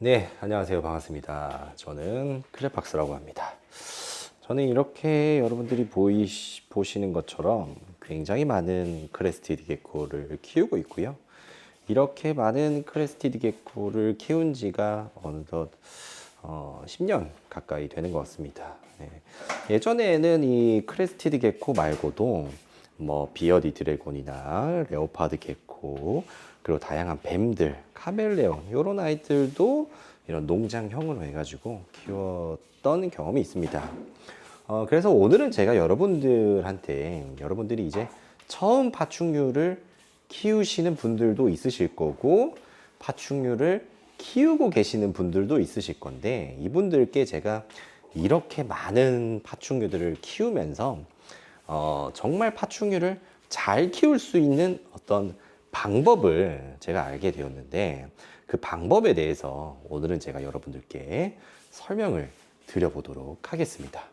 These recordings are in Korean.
네, 안녕하세요. 반갑습니다. 저는 크레팍스라고 합니다. 저는 이렇게 여러분들이 보시는 것처럼 굉장히 많은 크레스티드 게코를 키우고 있고요. 이렇게 많은 크레스티드 게코를 키운 지가 어느덧 10년 가까이 되는 것 같습니다. 네. 예전에는 이 크레스티드 게코 말고도 뭐 비어디 드래곤이나 레오파드 게코 그리고 다양한 뱀들, 카멜레온 이런 아이들도 이런 농장형으로 해가지고 키웠던 경험이 있습니다. 그래서 오늘은 제가 여러분들이 이제 처음 파충류를 키우시는 분들도 있으실 거고 파충류를 키우고 계시는 분들도 있으실 건데 이분들께 제가 이렇게 많은 파충류들을 키우면서 정말 파충류를 잘 키울 수 있는 어떤 방법을 제가 알게 되었는데 그 방법에 대해서 오늘은 제가 여러분들께 설명을 드려보도록 하겠습니다.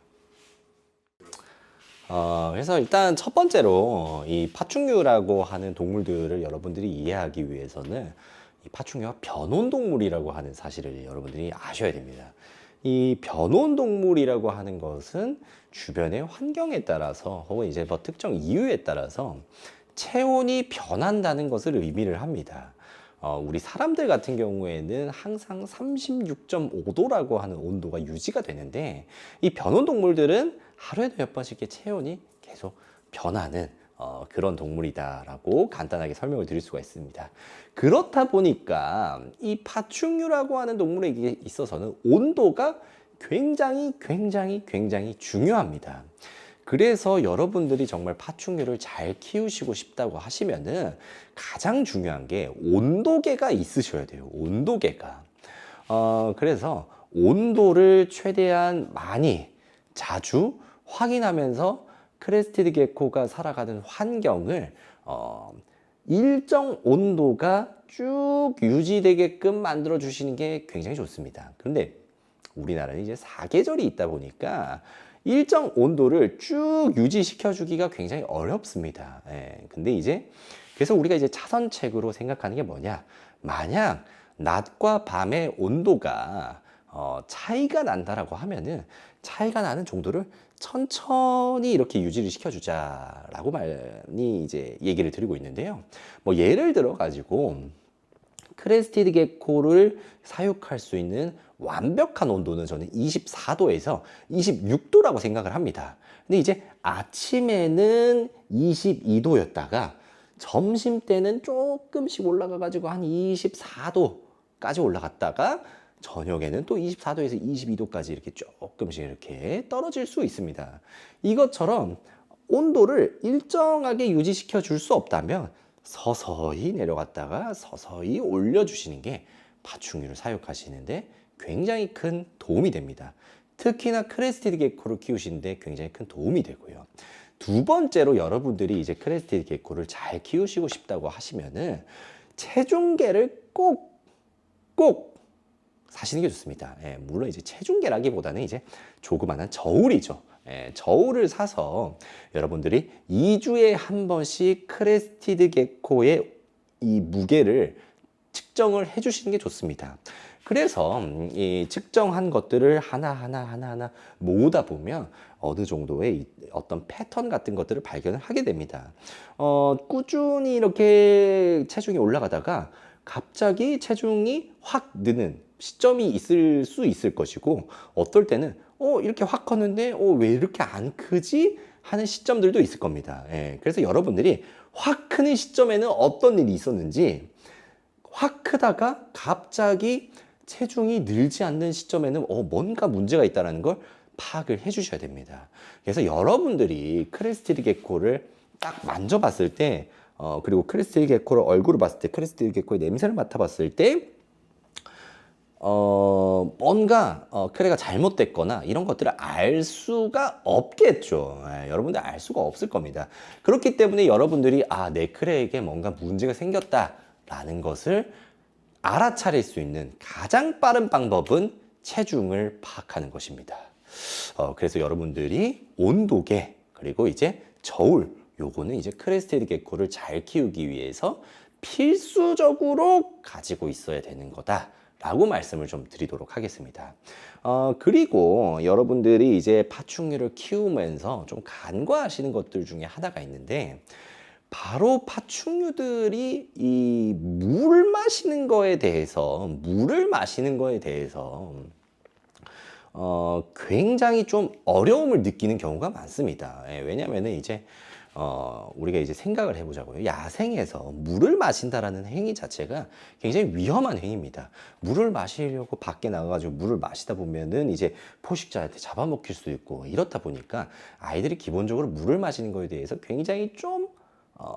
그래서 일단 첫 번째로 이 파충류라고 하는 동물들을 여러분들이 이해하기 위해서는 이 파충류가 변온동물이라고 하는 사실을 여러분들이 아셔야 됩니다. 이 변온동물이라고 하는 것은 주변의 환경에 따라서 혹은 이제 뭐 특정 이유에 따라서 체온이 변한다는 것을 의미를 합니다. 우리 사람들 같은 경우에는 항상 36.5도라고 하는 온도가 유지가 되는데 이 변온동물들은 하루에도 몇 번씩 체온이 계속 변하는 그런 동물이다라고 간단하게 설명을 드릴 수가 있습니다. 그렇다 보니까 이 파충류라고 하는 동물에 있어서는 온도가 굉장히 중요합니다. 그래서 여러분들이 정말 파충류를 잘 키우시고 싶다고 하시면은 가장 중요한 게 온도계가 있으셔야 돼요. 온도계가. 그래서 온도를 최대한 많이 자주 확인하면서 크레스티드 게코가 살아가는 환경을 일정 온도가 쭉 유지되게끔 만들어 주시는 게 굉장히 좋습니다. 그런데 우리나라는 이제 사계절이 있다 보니까 일정 온도를 쭉 유지시켜 주기가 굉장히 어렵습니다. 근데 이제 그래서 우리가 이제 차선책으로 생각하는 게 뭐냐? 만약 낮과 밤의 온도가 차이가 난다라고 하면은 차이가 나는 정도를 천천히 이렇게 유지를 시켜주자라고 많이 이제 얘기를 드리고 있는데요. 뭐 예를 들어 가지고 크레스티드 게코를 사육할 수 있는 완벽한 온도는 저는 24도에서 26도라고 생각을 합니다. 근데 이제 아침에는 22도였다가 점심 때는 조금씩 올라가 가지고 한 24도까지 올라갔다가 저녁에는 또 24도에서 22도까지 이렇게 조금씩 이렇게 떨어질 수 있습니다. 이것처럼 온도를 일정하게 유지시켜 줄 수 없다면 서서히 내려갔다가 서서히 올려주시는 게 파충류를 사육하시는데 굉장히 큰 도움이 됩니다. 특히나 크레스티드 게코를 키우시는데 굉장히 큰 도움이 되고요. 두 번째로 여러분들이 이제 크레스티드 게코를 잘 키우시고 싶다고 하시면은 체중계를 꼭 사시는 게 좋습니다. 물론 이제 체중계라기보다는 이제 조그만한 저울이죠. 저울을 사서 여러분들이 2주에 한 번씩 크레스티드 게코의 이 무게를 측정을 해 주시는 게 좋습니다. 그래서 이 측정한 것들을 하나하나 모으다 보면 어느 정도의 어떤 패턴 같은 것들을 발견을 하게 됩니다. 꾸준히 이렇게 체중이 올라가다가 갑자기 체중이 확 느는 시점이 있을 수 있을 것이고 어떨 때는 이렇게 확 컸는데 왜 이렇게 안 크지? 하는 시점들도 있을 겁니다. 그래서 여러분들이 확 크는 시점에는 어떤 일이 있었는지 확 크다가 갑자기 체중이 늘지 않는 시점에는 뭔가 문제가 있다는 걸 파악을 해 주셔야 됩니다. 그래서 여러분들이 크레스티드 게코를 딱 만져봤을 때 그리고 크레스티드 게코를 얼굴을 봤을 때 크레스티드 게코의 냄새를 맡아봤을 때 뭔가 크레가 잘못됐거나 이런 것들을 알 수가 없겠죠. 여러분들 알 수가 없을 겁니다. 그렇기 때문에 여러분들이 내 크레에게 뭔가 문제가 생겼다라는 것을 알아차릴 수 있는 가장 빠른 방법은 체중을 파악하는 것입니다. 그래서 여러분들이 온도계 그리고 이제 저울 요거는 이제 크레스티드 게코를 잘 키우기 위해서 필수적으로 가지고 있어야 되는 거다 라고 말씀을 좀 드리도록 하겠습니다. 그리고 여러분들이 이제 파충류를 키우면서 좀 간과하시는 것들 중에 하나가 있는데, 바로 파충류들이 이 물을 마시는 거에 대해서, 굉장히 좀 어려움을 느끼는 경우가 많습니다. 예, 왜냐면은 이제, 우리가 이제 생각을 해보자고요. 야생에서 물을 마신다라는 행위 자체가 굉장히 위험한 행위입니다. 물을 마시려고 밖에 나가가지고 물을 마시다 보면은 이제 포식자한테 잡아먹힐 수도 있고, 이렇다 보니까 아이들이 기본적으로 물을 마시는 거에 대해서 굉장히 좀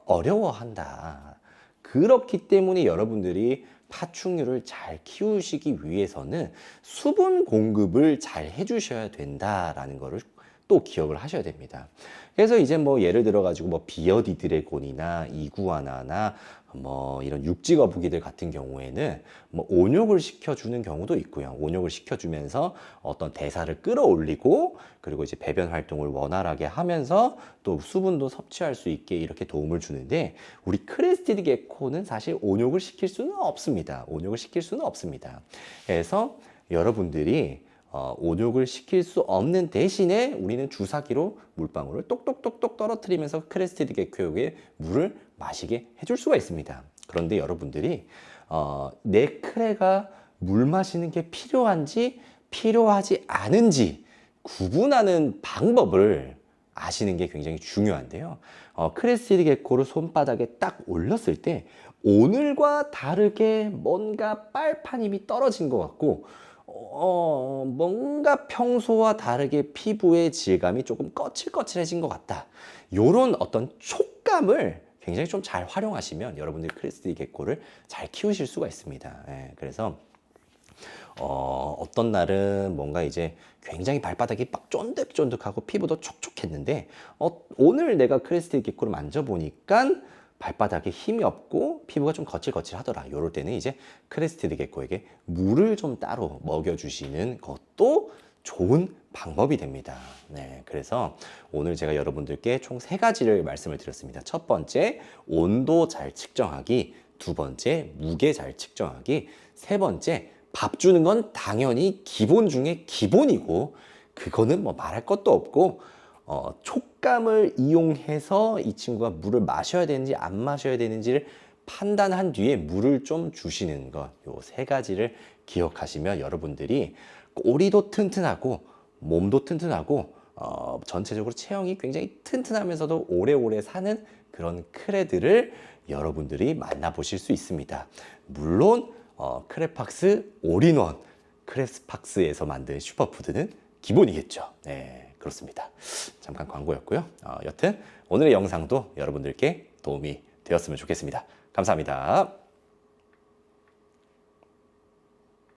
어려워한다. 그렇기 때문에 여러분들이 파충류를 잘 키우시기 위해서는 수분 공급을 잘 해주셔야 된다라는 거를 또 기억을 하셔야 됩니다. 그래서 이제 뭐 예를 들어 가지고 뭐 비어디 드래곤이나 이구아나나 뭐 이런 육지 거북이들 같은 경우에는 뭐 온욕을 시켜주는 경우도 있고요. 온욕을 시켜주면서 어떤 대사를 끌어올리고, 그리고 이제 배변 활동을 원활하게 하면서 또 수분도 섭취할 수 있게 이렇게 도움을 주는데, 우리 크레스티드 게코는 사실 온욕을 시킬 수는 없습니다. 온욕을 시킬 수는 없습니다. 그래서 여러분들이 온욕을 시킬 수 없는 대신에 우리는 주사기로 물방울을 똑똑똑똑 떨어뜨리면서 크레스티드 게코에게 물을 마시게 해줄 수가 있습니다. 그런데 여러분들이 내 크레가 물 마시는 게 필요한지 필요하지 않은지 구분하는 방법을 아시는 게 굉장히 중요한데요. 크레스티드 게코를 손바닥에 딱 올렸을 때 오늘과 다르게 뭔가 빨판 힘이 떨어진 것 같고, 뭔가 평소와 다르게 피부의 질감이 조금 거칠거칠해진 것 같다. 요런 어떤 촉감을 굉장히 좀 잘 활용하시면 여러분들이 크레스티드 게코를 잘 키우실 수가 있습니다. 예, 그래서 어떤 날은 뭔가 이제 굉장히 발바닥이 막 쫀득쫀득하고 피부도 촉촉했는데, 오늘 내가 크레스티드 게코를 만져보니까 발바닥에 힘이 없고 피부가 좀 거칠거칠하더라. 이럴 때는 이제 크레스티드 게코에게 물을 좀 따로 먹여주시는 것도 좋은 방법이 됩니다. 네, 그래서 오늘 제가 여러분들께 총 3가지를 말씀을 드렸습니다. 첫 번째, 온도 잘 측정하기. 두 번째, 무게 잘 측정하기. 세 번째, 밥 주는 건 당연히 기본 중에 기본이고, 그거는 뭐 말할 것도 없고, 촉감을 이용해서 이 친구가 물을 마셔야 되는지 안 마셔야 되는지를 판단한 뒤에 물을 좀 주시는 것, 요 3가지를 기억하시면 여러분들이 꼬리도 튼튼하고 몸도 튼튼하고 전체적으로 체형이 굉장히 튼튼하면서도 오래오래 사는 그런 크레들을 여러분들이 만나보실 수 있습니다. 물론 크레팍스 올인원 크레스팍스에서 만든 슈퍼푸드는 기본이겠죠. 네, 그렇습니다. 잠깐 광고였고요. 여튼 오늘의 영상도 여러분들께 도움이 되었으면 좋겠습니다. 감사합니다.